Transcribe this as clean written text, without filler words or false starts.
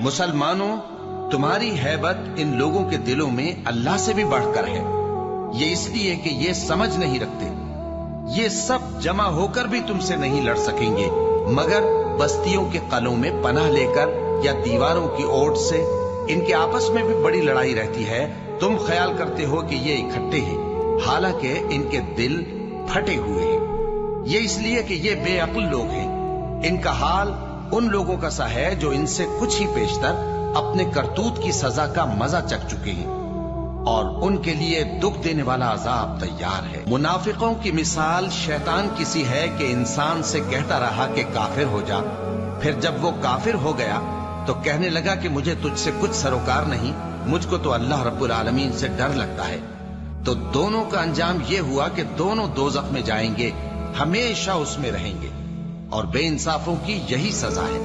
مسلمانوں، تمہاری ہیبت ان لوگوں کے دلوں میں اللہ سے بھی بڑھ کر ہے، یہ اس لیے کہ یہ سمجھ نہیں رکھتے۔ یہ سب جمع ہو کر بھی تم سے نہیں لڑ سکیں گے مگر بستیوں کے قلعوں میں پناہ لے کر یا دیواروں کی اوٹ سے۔ ان کے آپس میں بھی بڑی لڑائی رہتی ہے، تم خیال کرتے ہو کہ یہ اکٹھے ہیں، حالانکہ ان کے دل پھٹے ہوئے ہیں۔ یہ اس لیے کہ یہ بے عقل لوگ ہیں۔ ان کا حال ان لوگوں کا سا ہے جو ان سے کچھ ہی پیشتر اپنے کرتوت کی سزا کا مزہ چکھ چکے ہیں، اور ان کے لیے دکھ دینے والا عذاب تیار ہے۔ منافقوں کی مثال شیطان کسی ہے کہ انسان سے کہتا رہا کہ کافر ہو جا، پھر جب وہ کافر ہو گیا تو کہنے لگا کہ مجھے تجھ سے کچھ سروکار نہیں، مجھ کو تو اللہ رب العالمین سے ڈر لگتا ہے۔ تو دونوں کا انجام یہ ہوا کہ دونوں دوزخ میں جائیں گے، ہمیشہ اس میں رہیں گے، اور بے انصافوں کی یہی سزا ہے۔